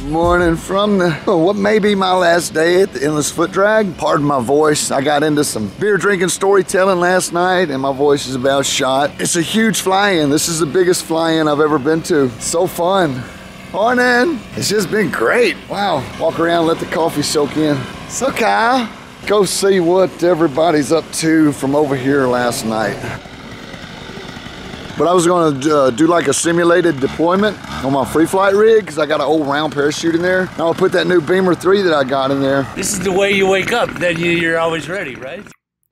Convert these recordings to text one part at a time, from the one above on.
Morning from what may be my last day at the Endless Foot Drag. Pardon my voice. I got into some beer drinking storytelling last night and my voice is about shot. It's a huge fly-in. This is the biggest fly-in I've ever been to. So fun. Morning. It's just been great. Wow. Walk around, let the coffee soak in. So Kyle, go see what everybody's up to from over here last night. But I was going to do like a simulated deployment on my free flight rig because I got an old round parachute in there. I'll put that new Beamer 3 that I got in there. This is the way you wake up, then you're always ready, right?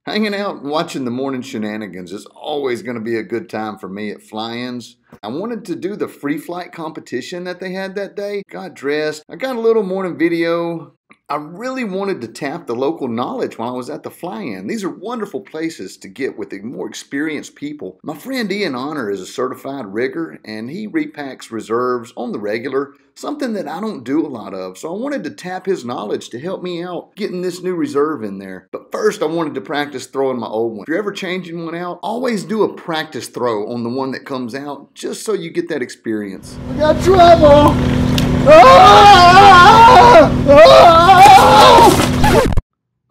Hanging out and watching the morning shenanigans is always going to be a good time for me at fly-ins. I wanted to do the free flight competition that they had that day. Got dressed. I got a little morning video. I really wanted to tap the local knowledge while I was at the fly-in. These are wonderful places to get with the more experienced people. My friend Ian Honor is a certified rigger and he repacks reserves on the regular, something that I don't do a lot of. So I wanted to tap his knowledge to help me out getting this new reserve in there. But first I wanted to practice throwing my old one. If you're ever changing one out, always do a practice throw on the one that comes out just so you get that experience. We got trouble!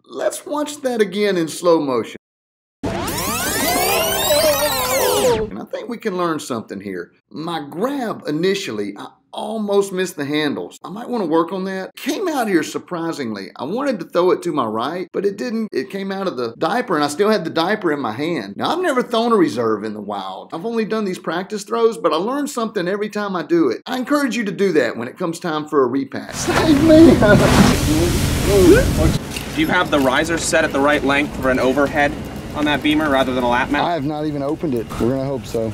Let's watch that again in slow motion. And I think we can learn something here. My grab initially, I almost missed the handles. I might want to work on that. Came out here surprisingly. I wanted to throw it to my right, but it didn't. It came out of the diaper and I still had the diaper in my hand. Now I've never thrown a reserve in the wild. I've only done these practice throws, but I learn something every time I do it. I encourage you to do that when it comes time for a repack. Save me! Do you have the riser set at the right length for an overhead on that Beamer rather than a lap mount? I have not even opened it. We're gonna hope so.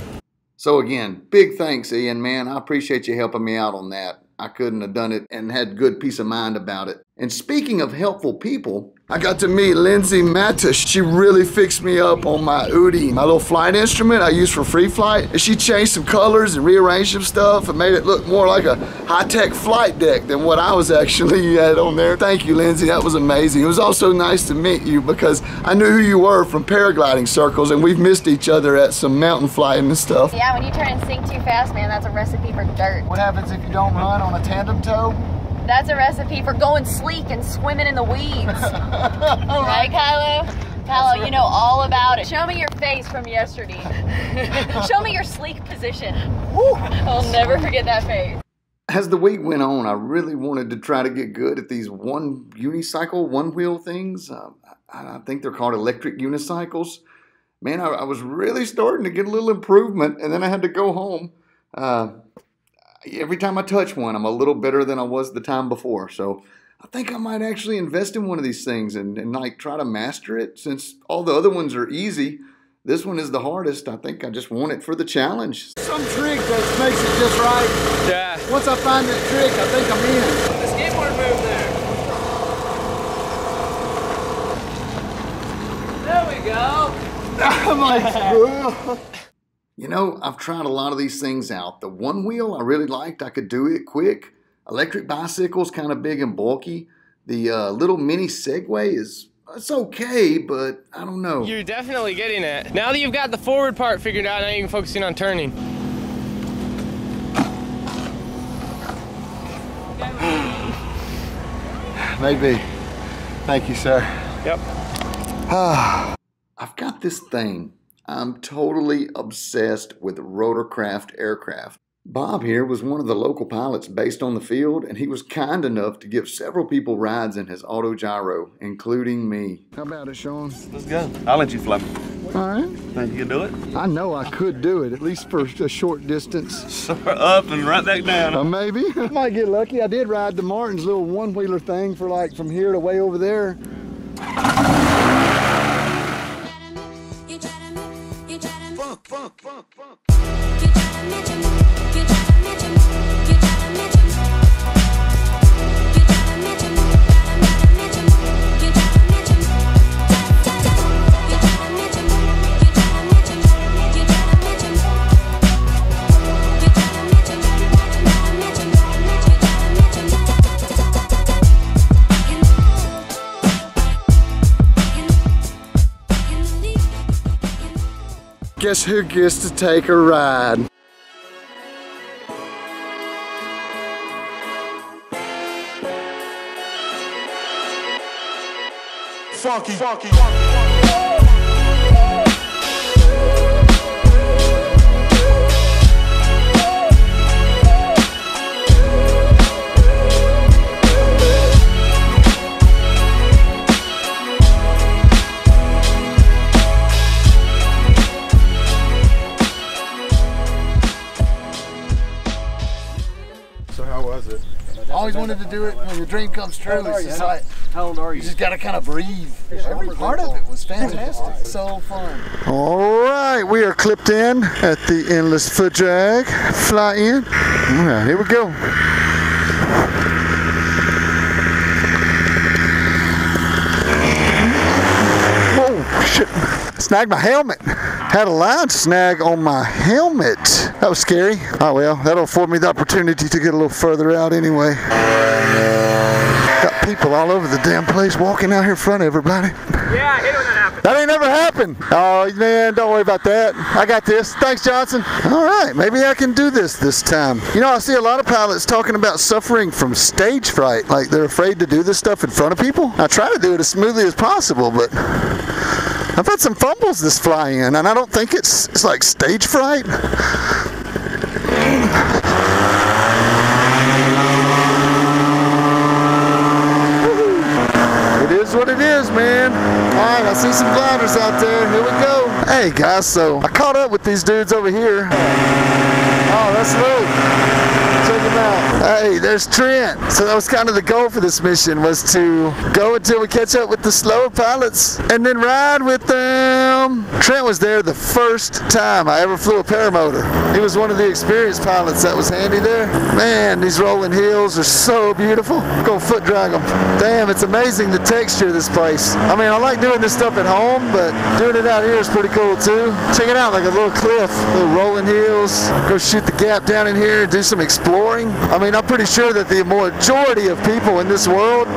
So again, big thanks, Ian, man. I appreciate you helping me out on that. I couldn't have done it and had good peace of mind about it. And speaking of helpful people, I got to meet Lindsay Mattish. She really fixed me up on my Udi, my little flight instrument I use for free flight. And she changed some colors and rearranged some stuff and made it look more like a high-tech flight deck than what I was actually had on there. Thank you, Lindsay. That was amazing. It was also nice to meet you because I knew who you were from paragliding circles and we've missed each other at some mountain flying and stuff. Yeah, when you try and sink too fast, man, that's a recipe for dirt. What happens if you don't run on a tandem tow? That's a recipe for going sleek and swimming in the weeds. Right, Kylo? Kylo, you know all about it. Show me your face from yesterday. Show me your sleek position. Woo. I'll never forget that face. As the week went on, I really wanted to try to get good at these unicycle, one-wheel things. I think they're called electric unicycles. Man, I was really starting to get a little improvement, and then I had to go home. Every time I touch one, I'm a little better than I was the time before. So I think I might actually invest in one of these things and like try to master it. Since all the other ones are easy, this one is the hardest. I think I just want it for the challenge. Some trick that makes it just right. Yeah. Once I find that trick, I think I'm in. The skateboard move there. There we go. I'm like, you know, I've tried a lot of these things out. The one wheel I really liked. I could do it quick. Electric bicycle's kind of big and bulky. The little mini Segway it's okay, but I don't know. You're definitely getting it. Now that you've got the forward part figured out, now you can focus in on turning. Maybe. Thank you, sir. Yep. I've got this thing. I'm totally obsessed with rotorcraft aircraft. Bob here was one of the local pilots based on the field, and he was kind enough to give several people rides in his autogyro, including me. How about it, Sean? Let's go. I'll let you fly. All right. Think you can do it? I know I could do it, at least for a short distance. Soar up and right back down. Maybe. I might get lucky. I did ride the Martin's little one-wheeler thing for like from here to way over there. Guess who gets to take a ride? Funky. So how was it? I always wanted to do it when your dream comes true. It's just like, How old are you just gotta kind of breathe. Every part of it was fantastic. So fun. All right, we are clipped in at the Endless Foot Drag. Fly in. All right, here we go. Whoa, shit. Snagged my helmet. Had a line snag on my helmet. That was scary. Oh well, that'll afford me the opportunity to get a little further out anyway. Got people all over the damn place walking out here in front of everybody. Yeah, I hate when that happens. That ain't never happened. Oh man, don't worry about that. I got this. Thanks, Johnson. All right, maybe I can do this time. You know, I see a lot of pilots talking about suffering from stage fright, like they're afraid to do this stuff in front of people. I try to do it as smoothly as possible, but I've had some fumbles this fly-in, and I don't think it's like stage fright. It is what it is, man. All right, I see some gliders out there. Here we go. Hey, guys, so I caught up with these dudes over here. Oh, that's Luke. Check him out. Hey, there's Trent. So that was kind of the goal for this mission, was to go until we catch up with the slower pilots and then ride with them. Trent was there the first time I ever flew a paramotor. He was one of the experienced pilots that was handy there. Man, these rolling hills are so beautiful. Go foot drag them. Damn, it's amazing the texture of this place. I mean, I like doing this stuff at home, but doing it out here is pretty cool too. Check it out, like a little cliff, little rolling hills. Go shoot the gap down in here and do some exploring. I mean, I'm pretty sure that the majority of people in this world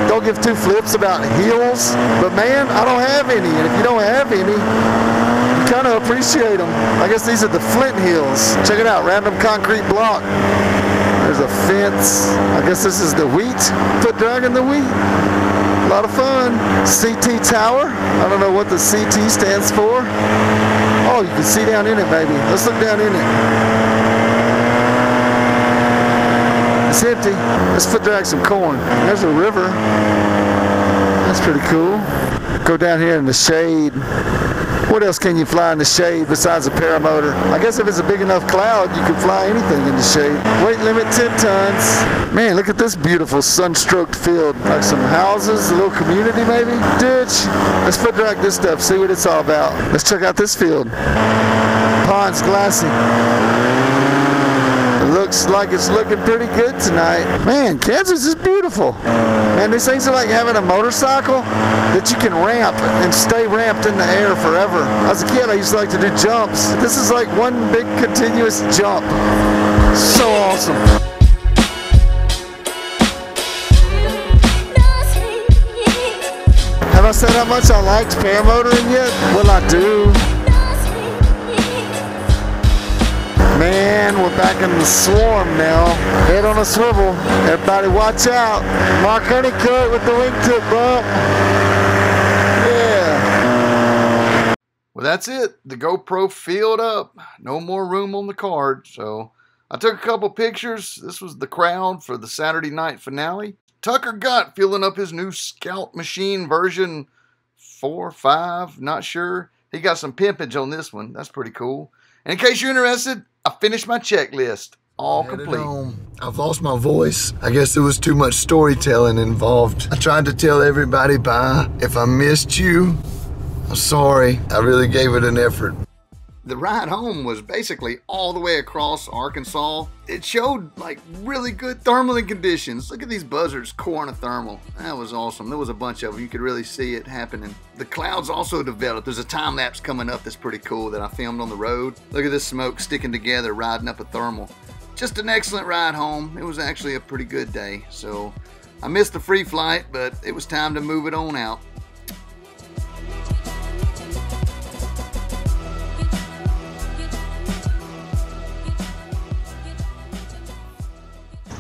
don't give two flips about hills, but man, I don't have any, and if you don't have any, you kind of appreciate them. I guess these are the Flint Hills. Check it out, random concrete block. There's a fence. I guess this is the wheat, foot dragging the wheat. A lot of fun. CT Tower. I don't know what the CT stands for. Oh, you can see down in it, baby. Let's look down in it. It's empty. Let's foot drag some corn. There's a river. That's pretty cool. Go down here in the shade. What else can you fly in the shade besides a paramotor? I guess if it's a big enough cloud, you can fly anything in the shade. Weight limit 10 tons. Man, look at this beautiful sun-stroked field. Like some houses, a little community maybe. Ditch. Let's foot drag this stuff, see what it's all about. Let's check out this field. Pond's glassy. Looks like it's looking pretty good tonight. Man, Kansas is beautiful. Man, these things are like having a motorcycle that you can ramp and stay ramped in the air forever. As a kid, I used to like to do jumps. This is like one big continuous jump. So awesome. Have I said how much I liked paramotoring yet? Well, I do. Man, we're back in the swarm now. Head on a swivel. Everybody watch out. Mark Honeycutt with the wingtip bump. Yeah. Well, that's it. The GoPro filled up. No more room on the card. So I took a couple pictures. This was the crowd for the Saturday night finale. Tucker Gott filling up his new Scout Machine version 4 or 5. Not sure. He got some pimpage on this one. That's pretty cool. And in case you're interested, I finished my checklist. All complete. I've lost my voice. I guess there was too much storytelling involved. I tried to tell everybody bye. If I missed you, I'm sorry. I really gave it an effort. The ride home was basically all the way across Arkansas. It showed like really good thermal conditions. Look at these buzzards coring a thermal. That was awesome. There was a bunch of them. You could really see it happening. The clouds also developed. There's a time lapse coming up that's pretty cool that I filmed on the road. Look at this smoke sticking together, riding up a thermal. Just an excellent ride home. It was actually a pretty good day. So I missed the free flight, but it was time to move it on out.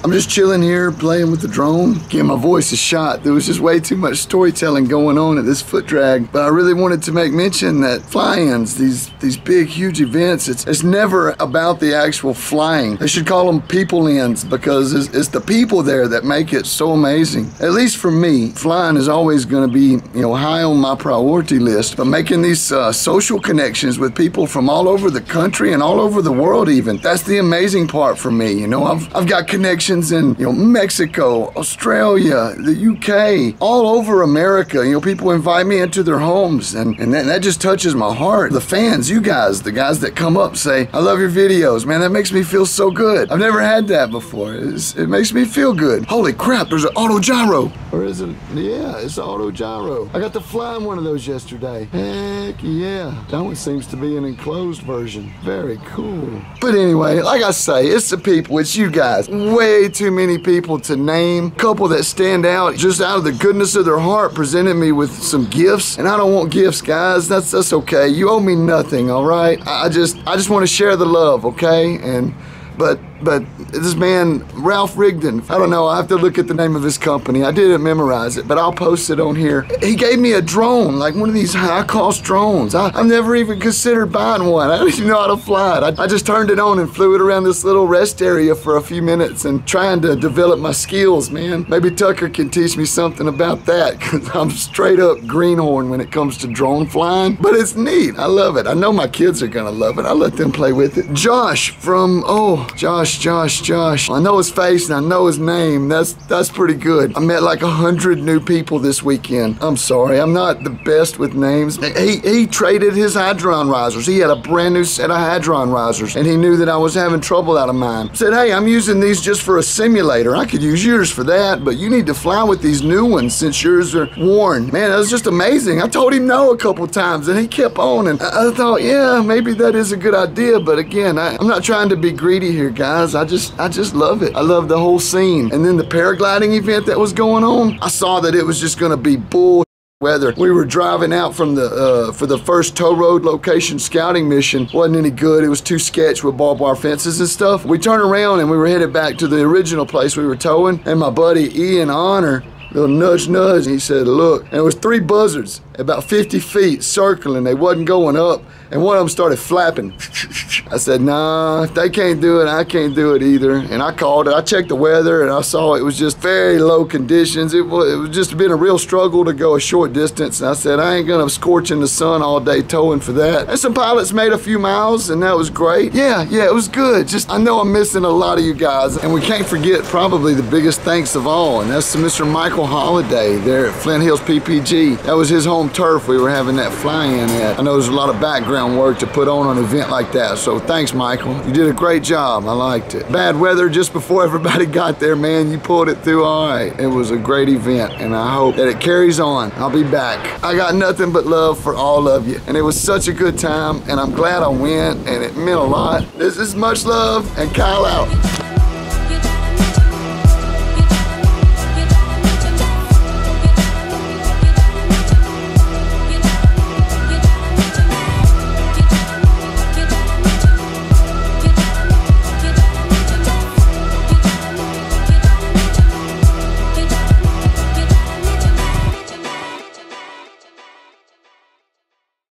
I'm just chilling here playing with the drone. Again, my voice is shot. There was just way too much storytelling going on at this foot drag. But I really wanted to make mention that fly-ins, these big, huge events, it's never about the actual flying. They should call them people-ins because it's the people there that make it so amazing. At least for me, flying is always going to be, you know, high on my priority list. But making these social connections with people from all over the country and all over the world even, that's the amazing part for me. You know, I've got connections in, you know, Mexico, Australia, the UK, all over America. You know, people invite me into their homes and that just touches my heart. The fans, you guys, the guys that come up say, I love your videos, man, that makes me feel so good. I've never had that before. It makes me feel good. Holy crap, there's an auto gyro. Or is it? Yeah, it's an auto gyro. I got to fly in one of those yesterday. Heck yeah. That one seems to be an enclosed version. Very cool. But anyway, like I say, it's the people, it's you guys. Way too many people to name. Couple that stand out just out of the goodness of their heart presented me with some gifts. And I don't want gifts, guys. That's okay. You owe me nothing, all right? I just want to share the love, okay? But this man, Ralph Rigdon, I don't know, I have to look at the name of his company. I didn't memorize it, but I'll post it on here. He gave me a drone, like one of these high-cost drones. I've never even considered buying one. I don't even know how to fly it. I just turned it on and flew it around this little rest area for a few minutes and trying to develop my skills, man. Maybe Tucker can teach me something about that, because I'm straight up greenhorn when it comes to drone flying. But it's neat. I love it. I know my kids are gonna love it. I'll let them play with it. Josh from, Josh. I know his face and I know his name. That's pretty good. I met like 100 new people this weekend. I'm sorry, I'm not the best with names. He traded his Hadron risers. He had a brand new set of Hadron risers and he knew that I was having trouble out of mine. Said, hey, I'm using these just for a simulator. I could use yours for that, but you need to fly with these new ones since yours are worn. Man, that was just amazing. I told him no a couple times and he kept on, and I thought, yeah, maybe that is a good idea, but again, I'm not trying to be greedy here, guys. I just love it. I love the whole scene. And then the paragliding event that was going on, I saw that it was just gonna be bull weather. We were driving out from for the first tow road location scouting mission. Wasn't any good. It was too sketch with barbed wire fences and stuff. We turned around and we were headed back to the original place we were towing, and my buddy Ian Honor, little nudge, he said, look, and it was 3 buzzards about 50 feet circling. They wasn't going up, and one of them started flapping. I said, nah, if they can't do it, I can't do it either. And I called it. I checked the weather, and I saw it was just very low conditions. It was just been a real struggle to go a short distance. And I said, I ain't gonna scorch in the sun all day towing for that. And some pilots made a few miles, and that was great. Yeah, it was good. Just, I know I'm missing a lot of you guys, and we can't forget probably the biggest thanks of all, and that's to Mr. Michael Holiday there at Flint Hills PPG. That was his home turf we were having that fly-in at. I know there's a lot of background work to put on an event like that, so thanks, Michael. You did a great job. I liked it. Bad weather just before everybody got there, man. You pulled it through all right. It was a great event, and I hope that it carries on. I'll be back. I got nothing but love for all of you, and it was such a good time, and I'm glad I went, and it meant a lot. This is much love, and Kyle out.